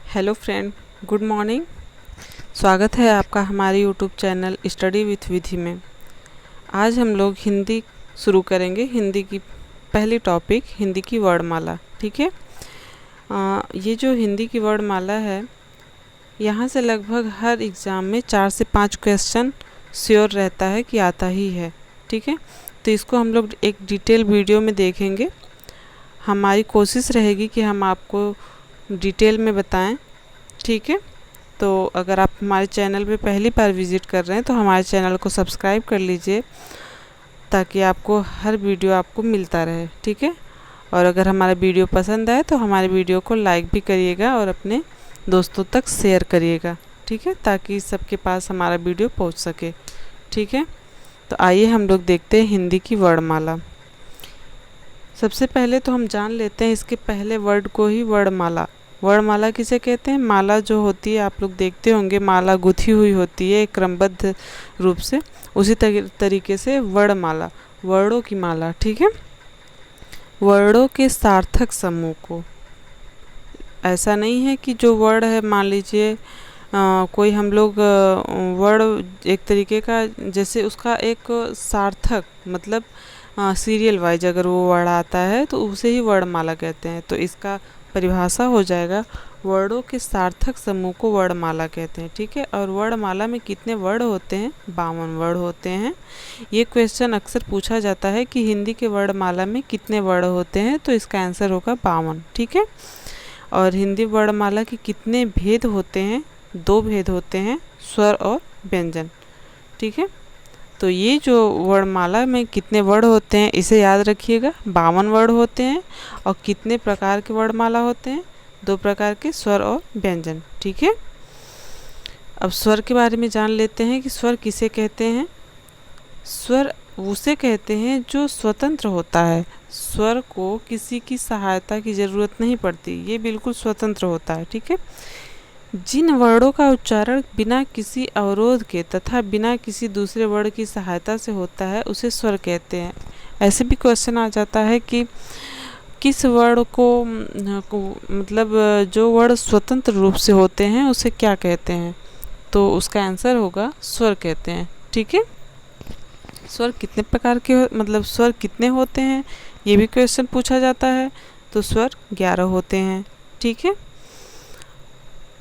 Hello friend, good morning. स्वागत है आपका हमारे यूट्यूब चैनल स्टडी विथ विधि में। आज हम लोग हिंदी शुरू करेंगे। हिंदी की पहली टॉपिक हिंदी की वर्णमाला। ठीक है। ये जो हिंदी की वर्णमाला है, यहाँ से लगभग हर एग्ज़ाम में 4 से 5 क्वेश्चन श्योर रहता है कि आता ही है। ठीक है, तो इसको हम लोग एक डिटेल वीडियो में देखेंगे। हमारी कोशिश रहेगी कि हम आपको डिटेल में बताएं। ठीक है, तो अगर आप हमारे चैनल पे पहली बार विज़िट कर रहे हैं तो हमारे चैनल को सब्सक्राइब कर लीजिए ताकि आपको हर वीडियो आपको मिलता रहे। ठीक है, और अगर हमारा वीडियो पसंद आए तो हमारे वीडियो को लाइक भी करिएगा और अपने दोस्तों तक शेयर करिएगा। ठीक है, ताकि सबके पास हमारा वीडियो पहुंच सके। ठीक है, तो आइए हम लोग देखते हैं हिंदी की वर्णमाला। सबसे पहले तो हम जान लेते हैं इसके पहले वर्ड को ही, वर्णमाला। वर्णमाला किसे कहते हैं? माला जो होती है, आप लोग देखते होंगे माला गुथी हुई होती है क्रमबद्ध रूप से, उसी तरीके से वर्णमाला, वर्णों की माला। ठीक है, वर्णों के सार्थक समूह को, ऐसा नहीं है कि जो वर्ड है, मान लीजिए कोई हम लोग वर्ड एक तरीके का, जैसे उसका एक सार्थक मतलब सीरियल वाइज अगर वो वर्ड आता है तो उसे ही वर्णमाला कहते हैं। तो इसका परिभाषा हो जाएगा, वर्णों के सार्थक समूह को वर्णमाला कहते हैं। ठीक है, और वर्णमाला में कितने वर्ड होते हैं? 52 वर्ड होते हैं। ये क्वेश्चन अक्सर पूछा जाता है कि हिंदी के वर्णमाला में कितने वर्ड होते हैं, तो इसका आंसर होगा 52। ठीक है, और हिंदी वर्णमाला के कितने भेद होते हैं? 2 भेद होते हैं, स्वर और व्यंजन। ठीक है, तो ये जो वर्णमाला में कितने वर्ड होते हैं इसे याद रखिएगा। 52 वर्ड होते हैं। और कितने प्रकार के वर्णमाला होते हैं? 2 प्रकार के, स्वर और व्यंजन। ठीक है, अब स्वर के बारे में जान लेते हैं कि स्वर किसे कहते हैं। स्वर उसे कहते हैं जो स्वतंत्र होता है। स्वर को किसी की सहायता की ज़रूरत नहीं पड़ती, ये बिल्कुल स्वतंत्र होता है। ठीक है, जिन वर्णों का उच्चारण बिना किसी अवरोध के तथा बिना किसी दूसरे वर्ण की सहायता से होता है उसे स्वर कहते हैं। ऐसे भी क्वेश्चन आ जाता है कि किस वर्ण को मतलब जो वर्ण स्वतंत्र रूप से होते हैं उसे क्या कहते हैं, तो उसका आंसर होगा स्वर कहते हैं। ठीक है, स्वर कितने प्रकार के मतलब स्वर कितने होते हैं, ये भी क्वेश्चन पूछा जाता है। तो स्वर 11 होते हैं। ठीक है,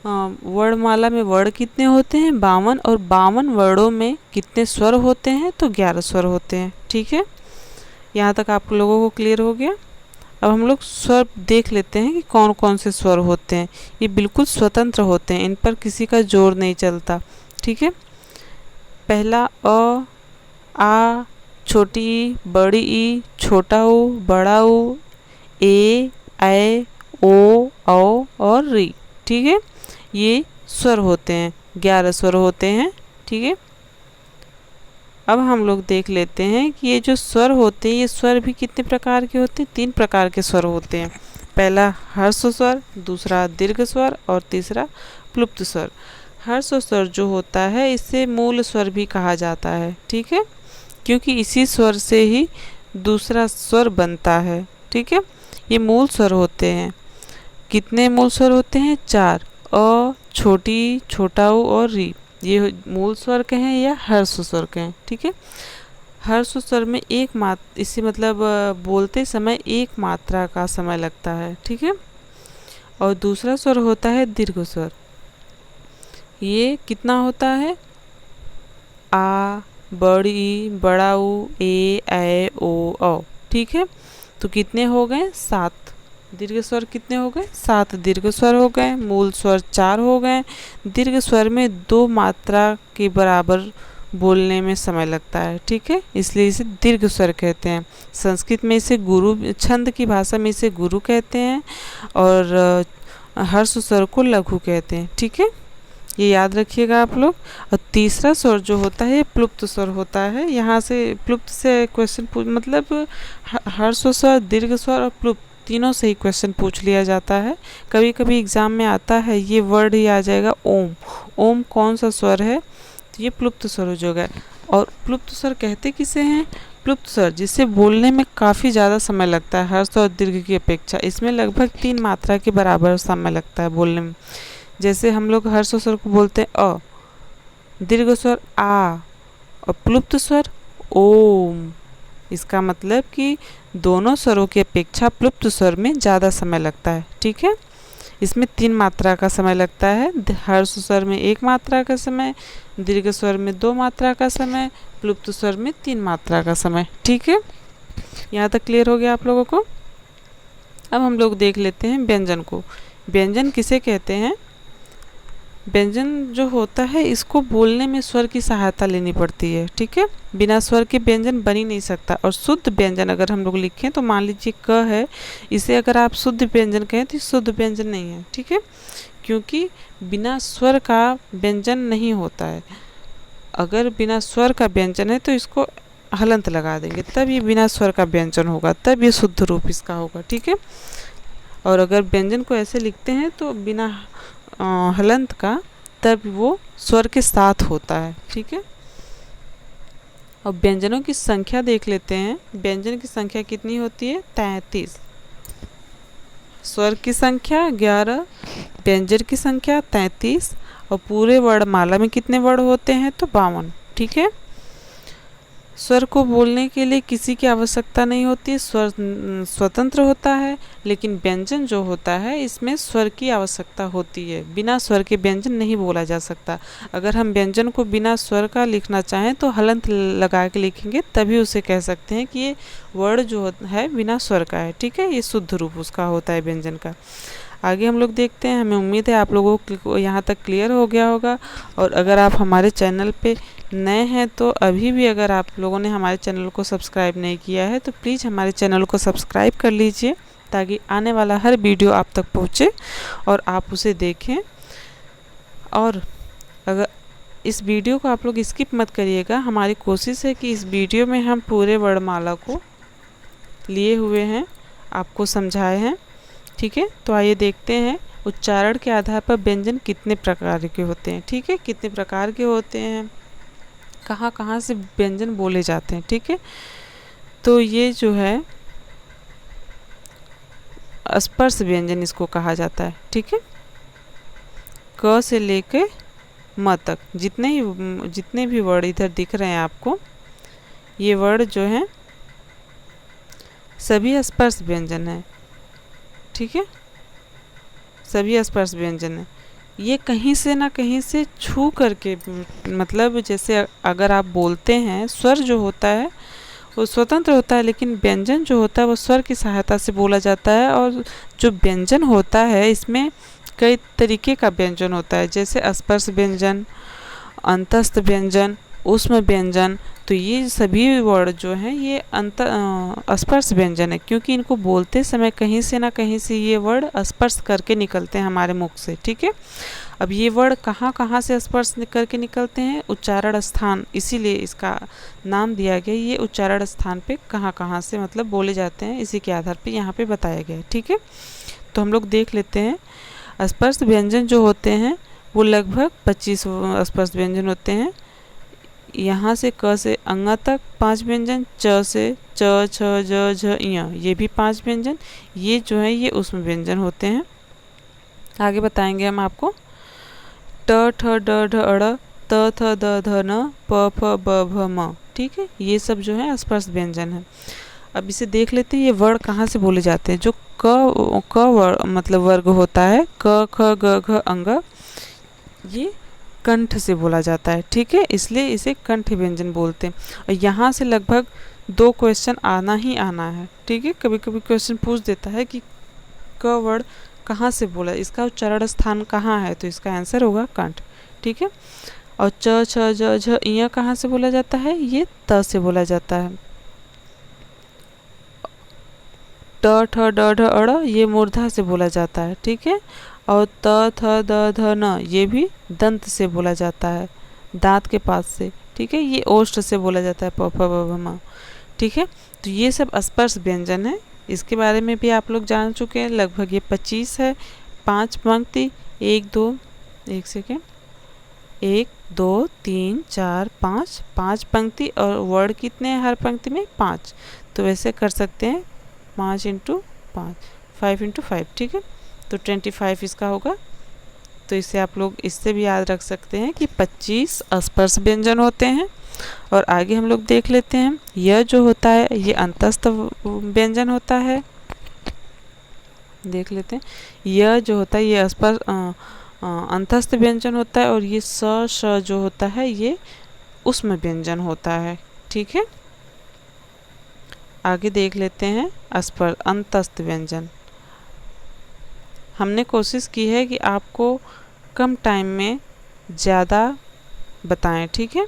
वर्णमाला में वर्ण कितने होते हैं? 52, और 52 वर्णों में कितने स्वर होते हैं? तो 11 स्वर होते हैं। ठीक है, यहाँ तक आप लोगों को क्लियर हो गया। अब हम लोग स्वर देख लेते हैं कि कौन कौन से स्वर होते हैं। ये बिल्कुल स्वतंत्र होते हैं, इन पर किसी का जोर नहीं चलता। ठीक है, पहला अ, आ, छोटी ई, बड़ी ई, छोटा ऊ, बड़ा ऊ, ए, ऐ, ओ, औ और री। ठीक है, ये स्वर होते हैं, 11 स्वर होते हैं। ठीक है, अब हम लोग देख लेते हैं कि ये जो स्वर होते हैं, ये स्वर भी कितने प्रकार के होते हैं? 3 प्रकार के स्वर होते हैं। पहला हर्ष स्वर, दूसरा दीर्घ स्वर और तीसरा प्लुप्त स्वर। हर्ष स्वर जो होता है इसे मूल स्वर भी कहा जाता है। ठीक है, क्योंकि इसी स्वर से ही दूसरा स्वर बनता है। ठीक है, ये मूल स्वर होते हैं। कितने मूल स्वर होते हैं? 4। अ, छोटी, छोटा ऊ और री, ये मूल स्वर कहें या हर्ष स्वर कहें। ठीक है, हर्ष स्वर में एक मात्रा, इसे मतलब बोलते समय एक मात्रा का समय लगता है। ठीक है, और दूसरा स्वर होता है दीर्घ स्वर। ये कितना होता है? आ, बड़ी, बड़ा ऊ, ए, ऐ, ओ, औ। ठीक है, तो कितने हो गए? 7 दीर्घ स्वर। कितने हो गए? 7 दीर्घ स्वर हो गए। मूल स्वर 4 हो गए। दीर्घ स्वर में 2 मात्रा के बराबर बोलने में समय लगता है। ठीक है, इसलिए इसे दीर्घ स्वर कहते हैं। संस्कृत में इसे गुरु, छंद की भाषा में इसे गुरु कहते हैं, और हर्ष स्वर को लघु कहते हैं। ठीक है, ये याद रखिएगा आप लोग। और तीसरा स्वर जो होता है प्लुप्त स्वर होता है। यहाँ से प्लुप्त से क्वेश्चन मतलब हर्ष स्वर, दीर्घ स्वर और प्लुप्त तीनों से ही क्वेश्चन पूछ लिया जाता है। कभी कभी एग्ज़ाम में आता है, ये वर्ड ही आ जाएगा ओम। ओम कौन सा स्वर है? तो ये प्लुप्त स्वर हो जाएगा। और प्लुप्त स्वर कहते किसे हैं? प्लुप्त स्वर जिसे बोलने में काफ़ी ज़्यादा समय लगता है हर्ष और दीर्घ की अपेक्षा। इसमें लगभग 3 मात्रा के बराबर समय लगता है बोलने में। जैसे हम लोग हर्ष स्वर को बोलते हैं अ, दीर्घ स्वर आ और प्लुप्त स्वर ओम। इसका मतलब कि दोनों स्वरों की अपेक्षा प्लुप्त स्वर में ज़्यादा समय लगता है। ठीक है, इसमें 3 मात्रा का समय लगता है। हर्ष स्वर में 1 मात्रा का समय, दीर्घ स्वर में 2 मात्रा का समय, प्लुप्त स्वर में 3 मात्रा का समय। ठीक है, यहाँ तक क्लियर हो गया आप लोगों को। अब हम लोग देख लेते हैं व्यंजन को। व्यंजन किसे कहते हैं? व्यंजन जो होता है इसको बोलने में स्वर की सहायता लेनी पड़ती है। ठीक है, बिना स्वर के व्यंजन बन ही नहीं सकता। और शुद्ध व्यंजन अगर हम लोग लिखें तो मान लीजिए क है, इसे अगर आप शुद्ध व्यंजन कहें तो शुद्ध व्यंजन नहीं है। ठीक है, क्योंकि बिना स्वर का व्यंजन नहीं होता है। अगर बिना स्वर का व्यंजन है तो इसको हलंत लगा देंगे, तब ये बिना स्वर का व्यंजन होगा, तब ये शुद्ध रूप इसका होगा। ठीक है, और अगर व्यंजन को ऐसे लिखते हैं तो बिना हलंत का, तब वो स्वर के साथ होता है। ठीक है, अब व्यंजनों की संख्या देख लेते हैं। व्यंजन की संख्या कितनी होती है? 33। स्वर की संख्या 11, व्यंजन की संख्या 33 और पूरे वर्णमाला में कितने वर्ण होते हैं? तो 52। ठीक है, स्वर को बोलने के लिए किसी की आवश्यकता नहीं होती, स्वर स्वतंत्र होता है। लेकिन व्यंजन जो होता है इसमें स्वर की आवश्यकता होती है। बिना स्वर के व्यंजन नहीं बोला जा सकता। अगर हम व्यंजन को बिना स्वर का लिखना चाहें तो हलंत लगा के लिखेंगे, तभी उसे कह सकते हैं कि ये वर्ड जो है बिना स्वर का है। ठीक है, ये शुद्ध रूप उसका होता है व्यंजन का। आगे हम लोग देखते हैं। हमें उम्मीद है आप लोगों को यहाँ तक क्लियर हो गया होगा। और अगर आप हमारे चैनल पे नए हैं तो अभी भी अगर आप लोगों ने हमारे चैनल को सब्सक्राइब नहीं किया है तो प्लीज़ हमारे चैनल को सब्सक्राइब कर लीजिए, ताकि आने वाला हर वीडियो आप तक पहुँचे और आप उसे देखें। और अगर इस वीडियो को आप लोग स्किप मत करिएगा। हमारी कोशिश है कि इस वीडियो में हम पूरे वर्णमाला को लिए हुए हैं, आपको समझाए हैं। ठीक है, तो आइए देखते हैं उच्चारण के आधार पर व्यंजन कितने प्रकार के होते हैं। ठीक है, कितने प्रकार के होते हैं, कहाँ कहाँ से व्यंजन बोले जाते हैं। ठीक है, तो ये जो है स्पर्श व्यंजन इसको कहा जाता है। ठीक है, क से लेके म तक जितने भी वर्ड इधर दिख रहे हैं आपको, ये वर्ड जो है सभी स्पर्श व्यंजन है। ठीक है, सभी स्पर्श व्यंजन है। ये कहीं से ना कहीं से छू करके, मतलब जैसे अगर आप बोलते हैं, स्वर जो होता है वो स्वतंत्र होता है, लेकिन व्यंजन जो होता है वो स्वर की सहायता से बोला जाता है। और जो व्यंजन होता है इसमें कई तरीके का व्यंजन होता है, जैसे स्पर्श व्यंजन, अंतस्थ व्यंजन, ऊष्म व्यंजन। तो ये सभी वर्ड जो हैं ये स्पर्श व्यंजन है, क्योंकि इनको बोलते समय कहीं से ना कहीं से ये वर्ड स्पर्श करके निकलते हैं हमारे मुख से। ठीक है, अब ये वर्ड कहाँ कहाँ से स्पर्श करके निकलते हैं? उच्चारण स्थान, इसीलिए इसका नाम दिया गया। ये उच्चारण स्थान पे कहाँ कहाँ से मतलब बोले जाते हैं, इसी के आधार पे यहाँ पे बताया गया है। ठीक है, तो हम लोग देख लेते हैं। स्पर्श व्यंजन जो होते हैं वो लगभग 25 स्पर्श व्यंजन होते हैं। यहाँ से क से अंगा तक 5 व्यंजन, च से च, छ, ज, झ, ञ, ये भी 5 व्यंजन। ये जो है ये ऊष्म व्यंजन होते हैं। आगे बताएंगे हम आपको। ट, ठ, ड, ढ, अड़, त, थ, द, ध, न, प, फ, ब, भ, म। ठीक है, ये सब जो है स्पर्श व्यंजन है। अब इसे देख लेते हैं ये वर्ड कहाँ से बोले जाते हैं। जो क वर्ग मतलब वर्ग होता है, क, ख, ग, घ, अंग, ये कंठ से बोला जाता है। ठीक है, इसलिए इसे कंठ व्यंजन बोलते हैं। और यहाँ से लगभग 2 क्वेश्चन आना ही आना है। ठीक है, कभी कभी क्वेश्चन पूछ देता है कि क वर्ड कहाँ से बोला, इसका उच्चारण स्थान कहाँ है, तो इसका आंसर होगा कंठ। ठीक है, और च, छ, ज, झ, ञ कहाँ से बोला जाता है? ये त से बोला जाता है। ट, ठ, ड, ढ, अड़, ये मूर्धा से बोला जाता है। ठीक है, और त, थ, द, ध, न, ये भी दंत से बोला जाता है, दांत के पास से। ठीक है, ये ओष्ठ से बोला जाता है, प, फ, ब, भ, म। ठीक है, तो ये सब स्पर्श व्यंजन है। इसके बारे में भी आप लोग जान चुके हैं। लगभग ये 25 है। 5 पंक्ति, 1 2 1 सेकेंड, 1 2 3 4 5, 5 पंक्ति और वर्ड कितने हैं हर पंक्ति में 5, तो वैसे कर सकते हैं 5 इंटू 5, 5 इंटू 5, ठीक है। तो 25 इसका होगा। तो इसे आप लोग इससे भी याद रख सकते हैं कि 25 अस्पर्श व्यंजन होते हैं। और आगे हम लोग देख लेते हैं, यह जो होता है ये अंतस्थ व्यंजन होता है। देख लेते हैं, यह जो होता है ये अस्पर्श अंतस्थ व्यंजन होता है, और ये श जो होता है ये उष्म व्यंजन होता है, ठीक है। आगे देख लेते हैं अंतस्थ व्यंजन। हमने कोशिश की है कि आपको कम टाइम में ज़्यादा बताएं, ठीक है।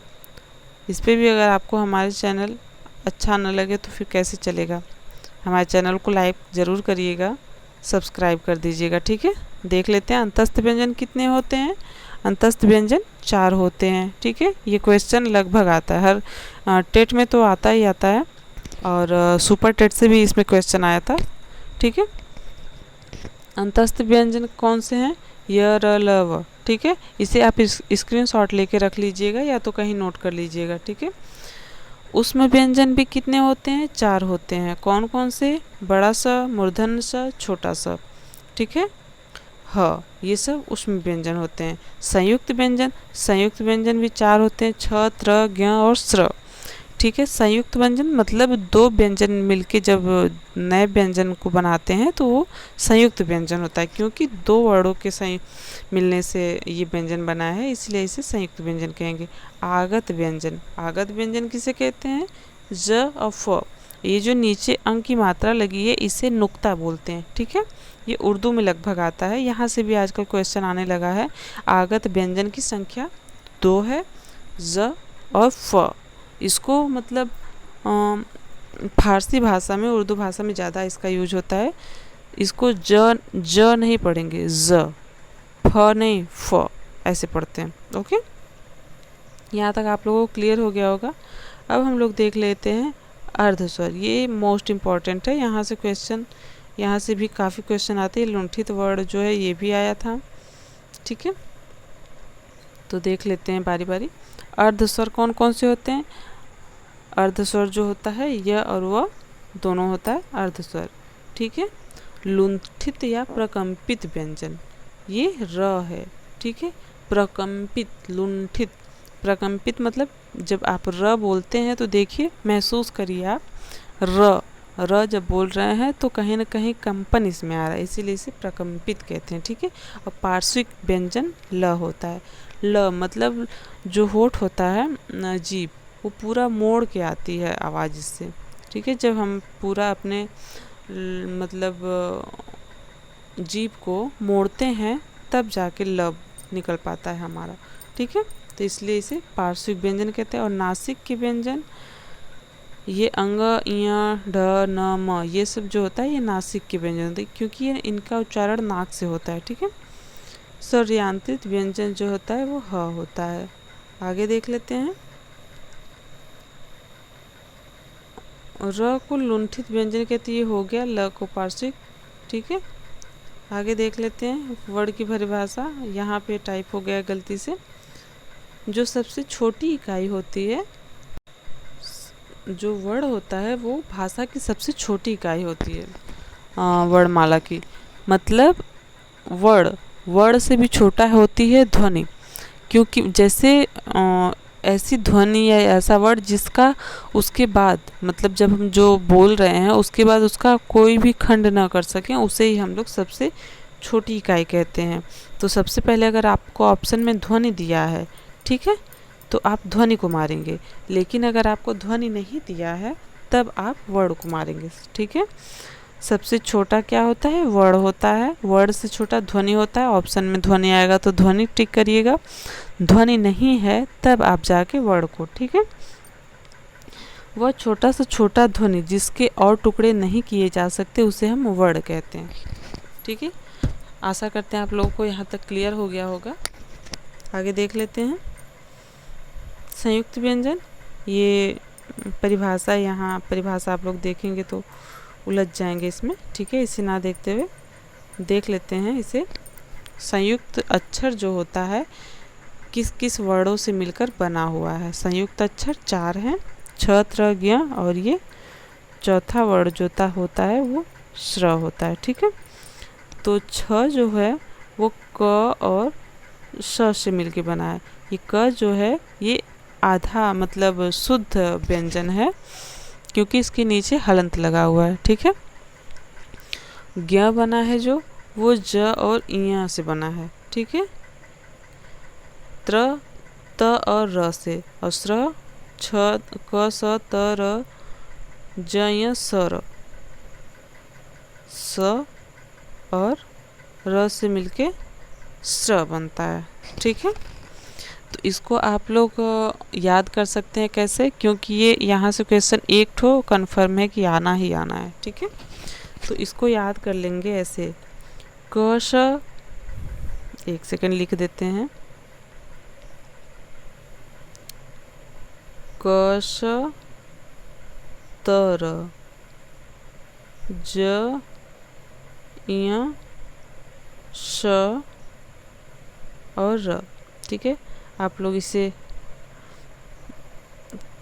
इस पे भी अगर आपको हमारे चैनल अच्छा न लगे तो फिर कैसे चलेगा। हमारे चैनल को लाइक ज़रूर करिएगा, सब्सक्राइब कर दीजिएगा, ठीक है। देख लेते हैं अंतस्थ व्यंजन कितने होते हैं। अंतस्थ व्यंजन 4 होते हैं, ठीक है। ये क्वेश्चन लगभग आता है हर टेट में तो आता ही आता है, और सुपर टेट से भी इसमें क्वेश्चन आया था, ठीक है। अंतस्थ व्यंजन कौन से हैं, य र ल व, ठीक है। इसे आप स्क्रीनशॉट लेके रख लीजिएगा या तो कहीं नोट कर लीजिएगा, ठीक है। उष्म व्यंजन भी कितने होते हैं, 4 होते हैं। कौन कौन से, बड़ा सा, मूर्धन्य सा, छोटा सा, ठीक है। ह, ये सब उष्म व्यंजन होते हैं। संयुक्त व्यंजन भी 4 होते हैं, छ, त्र, ज्ञ और स्र, ठीक है। संयुक्त व्यंजन मतलब 2 व्यंजन मिलके जब नए व्यंजन को बनाते हैं तो वो संयुक्त व्यंजन होता है, क्योंकि 2 वर्डों के मिलने से ये व्यंजन बना है, इसलिए इसे संयुक्त व्यंजन कहेंगे। आगत व्यंजन किसे कहते हैं, ज और फ। ये जो नीचे अंक की मात्रा लगी है इसे नुक्ता बोलते हैं, ठीक है। ये उर्दू में लगभग आता है, यहाँ से भी आजकल क्वेश्चन आने लगा है। आगत व्यंजन की संख्या 2 है, ज और फ। इसको मतलब फारसी भाषा में, उर्दू भाषा में ज़्यादा इसका यूज होता है। इसको ज नहीं पढ़ेंगे, ज, फ नहीं फ, ऐसे पढ़ते हैं, ओके। यहाँ तक आप लोगों को क्लियर हो गया होगा। अब हम लोग देख लेते हैं अर्धस्वर। ये मोस्ट इम्पॉर्टेंट है, यहाँ से भी काफ़ी क्वेश्चन आते हैं। लुंठित वर्ड जो है ये भी आया था, ठीक है। तो देख लेते हैं बारी बारी। अर्धस्वर कौन कौन से होते हैं। अर्धस्वर जो होता है य और व दोनों होता है अर्धस्वर, ठीक है। लुंठित या प्रकंपित व्यंजन, ये र है, ठीक है। प्रकंपित, लुंठित, प्रकंपित मतलब जब आप र बोलते हैं तो देखिए, महसूस करिए आप, र जब बोल रहे हैं तो कहीं ना कहीं कंपन इसमें आ रहा है, इसीलिए इसे प्रकंपित कहते हैं, ठीक है। और पार्श्विक व्यंजन ल होता है। ल मतलब जो होठ होता है, जीभ, वो पूरा मोड़ के आती है आवाज़ इससे, ठीक है। जब हम पूरा अपने मतलब जीभ को मोड़ते हैं तब जाके ल निकल पाता है हमारा, ठीक है। तो इसलिए इसे पार्श्विक व्यंजन कहते हैं। और नासिक के व्यंजन, ये अंग, य, ढ, न, म, ये सब जो होता है ये नासिक के व्यंजन होते हैं, क्योंकि ये इनका उच्चारण नाक से होता है, ठीक है। स्वरयांत्रित व्यंजन जो होता है वो ह होता है। आगे देख लेते हैं। र को लुंठित व्यंजन कहते हैं, ये हो गया। ल को पार्श्विक, ठीक है। आगे देख लेते हैं वर्ड की परिभाषा। यहाँ पे टाइप हो गया गलती से। जो सबसे छोटी इकाई होती है, जो वर्ड होता है वो भाषा की सबसे छोटी इकाई होती है वर्णमाला की। मतलब वर्ड से भी छोटा होती है ध्वनि, क्योंकि जैसे ऐसी ध्वनि या ऐसा वर्ड जिसका उसके बाद, मतलब जब हम जो बोल रहे हैं उसके बाद उसका कोई भी खंड ना कर सकें, उसे ही हम लोग सबसे छोटी इकाई कहते हैं। तो सबसे पहले अगर आपको ऑप्शन में ध्वनि दिया है, ठीक है, तो आप ध्वनि को मारेंगे। लेकिन अगर आपको ध्वनि नहीं दिया है तब आप वर्ड को मारेंगे, ठीक है। सबसे छोटा क्या होता है, वर्ड होता है। वर्ड से छोटा ध्वनि होता है। ऑप्शन में ध्वनि आएगा तो ध्वनि टिक करिएगा, ध्वनि नहीं है तब आप जाके वर्ड को, ठीक है। वह छोटा से छोटा ध्वनि जिसके और टुकड़े नहीं किए जा सकते उसे हम वर्ड कहते हैं, ठीक है। आशा करते हैं आप लोगों को यहाँ तक क्लियर हो गया होगा। आगे देख लेते हैं संयुक्त व्यंजन। ये परिभाषा, यहाँ परिभाषा आप लोग देखेंगे तो उलझ जाएंगे इसमें, ठीक है। इसे ना देखते हुए देख लेते हैं इसे। संयुक्त अक्षर जो होता है किस किस वर्णों से मिलकर बना हुआ है। संयुक्त अक्षर 4 हैं, छ, त्र, ज्ञ, और ये चौथा वर्ण जो होता है वो श्र होता है। ठीक है, तो छ जो है वो क और श से मिलके बना है। ये क जो है ये आधा मतलब शुद्ध व्यंजन है, क्योंकि इसके नीचे हलंत लगा हुआ है। ठीक है, ज्ञ बना है जो वो ज और इया से बना है। ठीक है, त्र त और र से, और स्र छ क स त र ज य स र, स और र से मिलके स्र बनता है। ठीक है, तो इसको आप लोग याद कर सकते हैं कैसे, क्योंकि ये यहाँ से क्वेश्चन एक ठो कन्फर्म है कि आना ही आना है। ठीक है, तो इसको याद कर लेंगे ऐसे। क श, एक सेकंड लिख देते हैं, क श त र ज य श और र। ठीक है, आप लोग इसे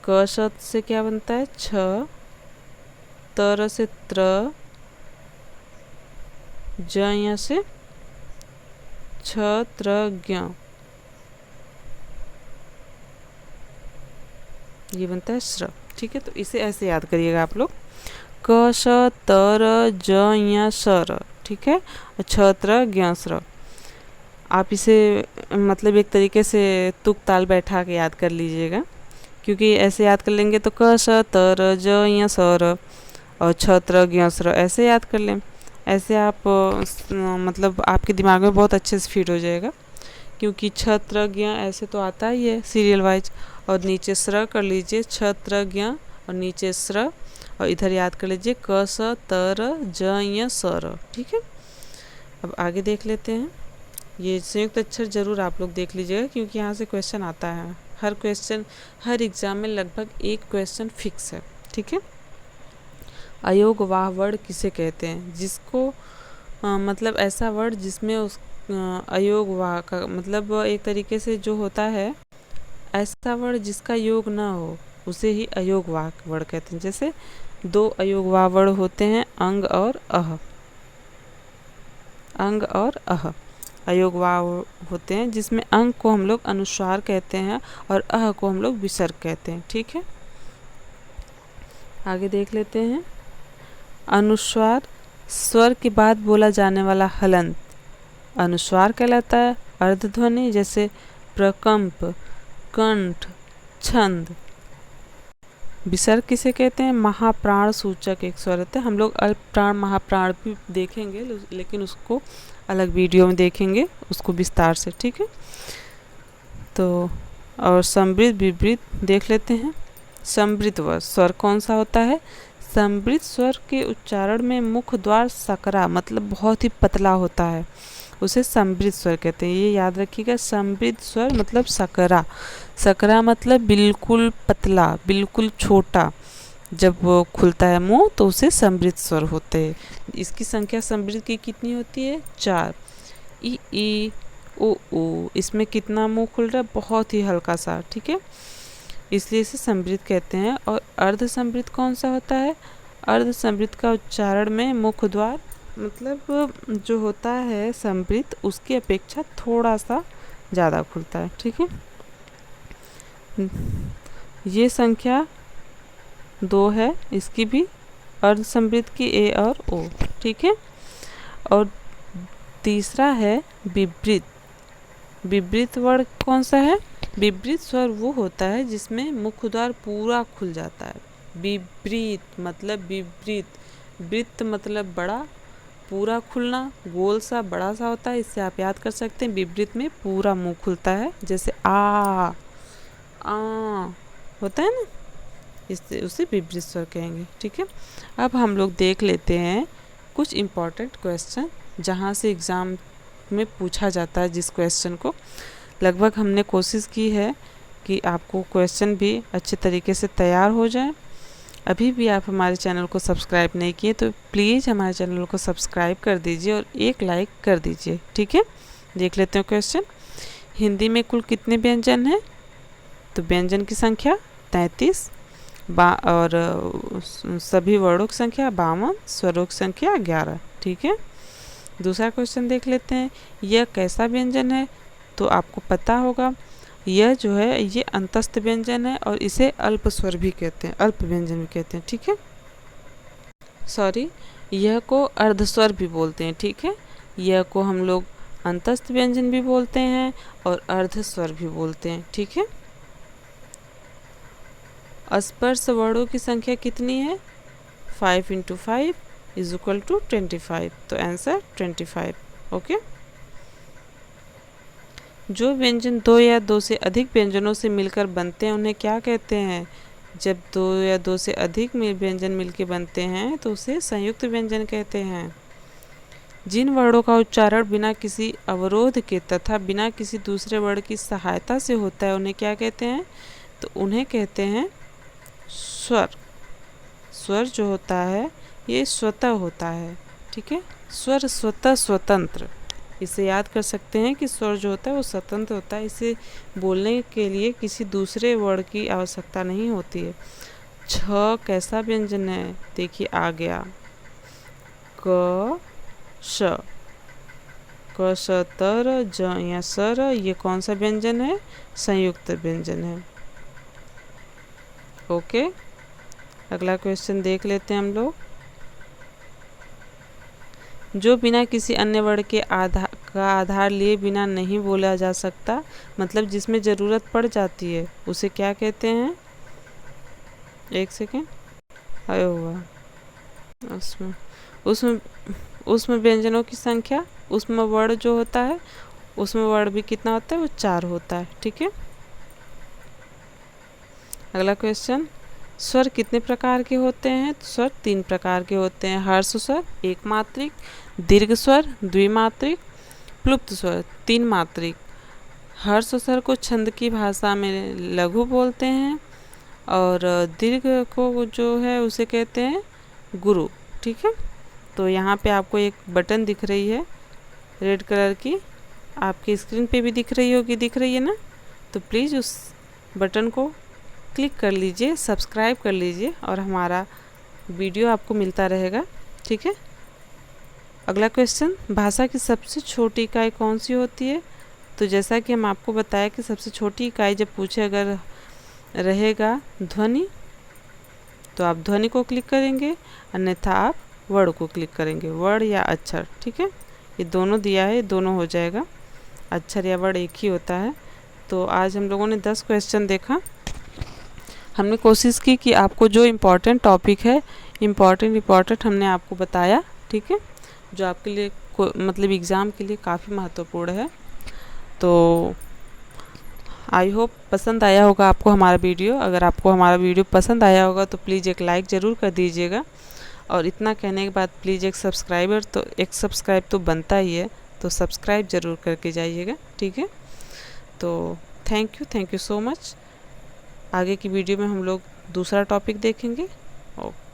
क श से क्या बनता है छ, त र से त्र, ज य से छ त्र ज्ञ, ये बनता है श्र। ठीक है, तो इसे ऐसे याद करिएगा आप लोग, क श त र ज य श र। ठीक है, छ त्र ज्ञ श्र। आप इसे मतलब एक तरीके से तुक ताल बैठा के याद कर लीजिएगा, क्योंकि ऐसे याद कर लेंगे तो क श त र ज य श र और छ त्र ज्ञ श्र ऐसे याद कर लें। ऐसे आप मतलब आपके दिमाग में बहुत अच्छे से फिट हो जाएगा, क्योंकि छ त्र ज्ञ ऐसे तो आता ही है सीरियल वाइज, और नीचे स्र कर लीजिए, छ त्र ज्ञ और नीचे स्र, और इधर याद कर लीजिए क स त र ज य स र। ठीक है, अब आगे देख लेते हैं। ये संयुक्त अक्षर ज़रूर आप लोग देख लीजिएगा, क्योंकि यहाँ से क्वेश्चन आता है। हर क्वेश्चन हर एग्ज़ाम में लगभग एक क्वेश्चन फिक्स है। ठीक है, अयोगवाह वर्ण किसे कहते हैं, जिसको मतलब ऐसा वर्ण जिसमें उस अयोगवाह का मतलब एक तरीके से जो होता है, ऐसा वर्ण जिसका योग ना हो उसे ही अयोगवाह वर्ण कहते हैं। जैसे दो अयोगवाह वर्ण होते हैं, अंग और अह। अंग और अह अयोगवाह होते हैं, जिसमें अंग को हम लोग अनुस्वार कहते हैं और अह को हम लोग विसर्ग कहते हैं। ठीक है, आगे देख लेते हैं। अनुस्वार स्वर के बाद बोला जाने वाला हलंत अनुस्वार कहलाता है। अर्धध्वनि जैसे प्रकंप, कंठ, छंद। विसर्ग किसे कहते हैं, महाप्राण सूचक एक स्वर होता है। हम लोग अल्प प्राण महाप्राण भी देखेंगे, लेकिन उसको अलग वीडियो में देखेंगे उसको विस्तार से। ठीक है, तो और समृद्ध विवृत देख लेते हैं। समृद्ध स्वर कौन सा होता है, समृद्ध स्वर के उच्चारण में मुख द्वार सकरा मतलब बहुत ही पतला होता है, उसे समृद्ध स्वर कहते हैं। ये याद रखिएगा, समृद्ध स्वर मतलब सकरा। सकरा मतलब बिल्कुल पतला, बिल्कुल छोटा। जब वो खुलता है मुंह तो उसे समृद्ध स्वर होते हैं। इसकी संख्या समृद्ध की कितनी होती है, 4। ई ओ इसमें कितना मुंह खुल रहा है, बहुत ही हल्का सा। ठीक है, इसलिए इसे समृद्ध कहते हैं। और अर्ध समृद्ध कौन सा होता है, अर्ध समृद्ध का उच्चारण में मुख द्वार मतलब जो होता है समृद्ध उसकी अपेक्षा थोड़ा सा ज़्यादा खुलता है। ठीक है, ये संख्या 2 है, इसकी भी अर्ध समृद्ध की ए और ओ। ठीक है, और तीसरा है विवृत। विवृत वर्ण कौन सा है, विवृत स्वर वो होता है जिसमें मुख द्वार पूरा खुल जाता है। विवृत मतलब विवृत, वृत्त मतलब बड़ा, पूरा खुलना, गोल सा बड़ा सा होता है। इससे आप याद कर सकते हैं विवृत में पूरा मुंह खुलता है, जैसे आ होता है ना, इससे उसे विवृत स्वर कहेंगे। ठीक है, अब हम लोग देख लेते हैं कुछ इम्पॉर्टेंट क्वेश्चन जहाँ से एग्ज़ाम में पूछा जाता है। जिस क्वेश्चन को लगभग हमने कोशिश की है कि आपको क्वेश्चन भी अच्छे तरीके से तैयार हो जाए। अभी भी आप हमारे चैनल को सब्सक्राइब नहीं किए तो प्लीज़ हमारे चैनल को सब्सक्राइब कर दीजिए और एक लाइक कर दीजिए। ठीक है, देख लेते हैं क्वेश्चन। हिंदी में कुल कितने व्यंजन हैं? तो व्यंजन की संख्या 33 और सभी वर्णों की संख्या 52, स्वरों की संख्या 11। ठीक है। दूसरा क्वेश्चन देख लेते हैं। यह कैसा व्यंजन है? तो आपको पता होगा यह जो है ये अंतस्थ व्यंजन है और इसे अल्प स्वर भी कहते हैं, अल्प व्यंजन भी कहते हैं। ठीक है, सॉरी, यह को अर्धस्वर भी बोलते हैं। ठीक है, यह को हम लोग अंतस्थ व्यंजन भी बोलते हैं और अर्धस्वर भी बोलते हैं। ठीक है। स्पर्श वर्णों की संख्या कितनी है? 5 × 5 = 25। तो आंसर 25। ओके। जो व्यंजन 2 या 2 से अधिक व्यंजनों से मिलकर बनते हैं उन्हें क्या कहते हैं? जब 2 या 2 से अधिक व्यंजन मिलकर बनते हैं तो उसे संयुक्त व्यंजन कहते हैं। जिन वर्णों का उच्चारण बिना किसी अवरोध के तथा बिना किसी दूसरे वर्ण की सहायता से होता है उन्हें क्या कहते हैं? तो उन्हें कहते हैं स्वर। स्वर जो होता है ये स्वतः होता है। ठीक है, स्वर स्वतः स्वतंत्र, इसे याद कर सकते हैं कि स्वर जो होता है वो स्वतंत्र होता है, इसे बोलने के लिए किसी दूसरे वर्ण की आवश्यकता नहीं होती है। छ कैसा व्यंजन है? देखिए आ गया क श, क श तर ज या सर, ये कौन सा व्यंजन है? संयुक्त व्यंजन है। ओके, अगला क्वेश्चन देख लेते हैं हम लोग। जो बिना किसी अन्य वर्ण के आधार लिए बिना नहीं बोला जा सकता, मतलब जिसमें ज़रूरत पड़ जाती है, उसे क्या कहते हैं? एक सेकेंड, आया हुआ उसमें व्यंजनों की संख्या, उसमें वर्ण जो होता है उसमें वर्ण भी कितना होता है? वो 4 होता है। ठीक है। अगला क्वेश्चन, स्वर कितने प्रकार के होते हैं? तो स्वर 3 प्रकार के होते हैं। हर्ष स्वर एक मात्रिक, दीर्घ स्वर द्विमात्रिक, प्लुप्त स्वर 3 मात्रिक। हर्ष स्वर को छंद की भाषा में लघु बोलते हैं और दीर्घ को जो है उसे कहते हैं गुरु। ठीक है, तो यहाँ पे आपको एक बटन दिख रही है रेड कलर की, आपकी स्क्रीन पे भी दिख रही होगी, दिख रही है ना? तो प्लीज़ उस बटन को क्लिक कर लीजिए, सब्सक्राइब कर लीजिए और हमारा वीडियो आपको मिलता रहेगा। ठीक है। अगला क्वेश्चन, भाषा की सबसे छोटी इकाई कौन सी होती है? तो जैसा कि हम आपको बताया कि सबसे छोटी इकाई जब पूछे अगर रहेगा ध्वनि, तो आप ध्वनि को क्लिक करेंगे, अन्यथा आप वर्ण को क्लिक करेंगे, वर्ण या अक्षर। ठीक है, ये दोनों दिया है, दोनों हो जाएगा, अक्षर या वर्ण एक ही होता है। तो आज हम लोगों ने 10 क्वेश्चन देखा। हमने कोशिश की कि आपको जो इम्पोर्टेंट टॉपिक है इम्पोर्टेंट हमने आपको बताया। ठीक है, जो आपके लिए मतलब एग्ज़ाम के लिए काफ़ी महत्वपूर्ण है। तो आई होप पसंद आया होगा आपको हमारा वीडियो। अगर आपको हमारा वीडियो पसंद आया होगा तो प्लीज़ एक लाइक ज़रूर कर दीजिएगा और इतना कहने के बाद प्लीज़ एक सब्सक्राइब तो बनता ही है, तो सब्सक्राइब ज़रूर करके जाइएगा। ठीक है, तो थैंक यू सो मच। आगे की वीडियो में हम लोग दूसरा टॉपिक देखेंगे। ओके।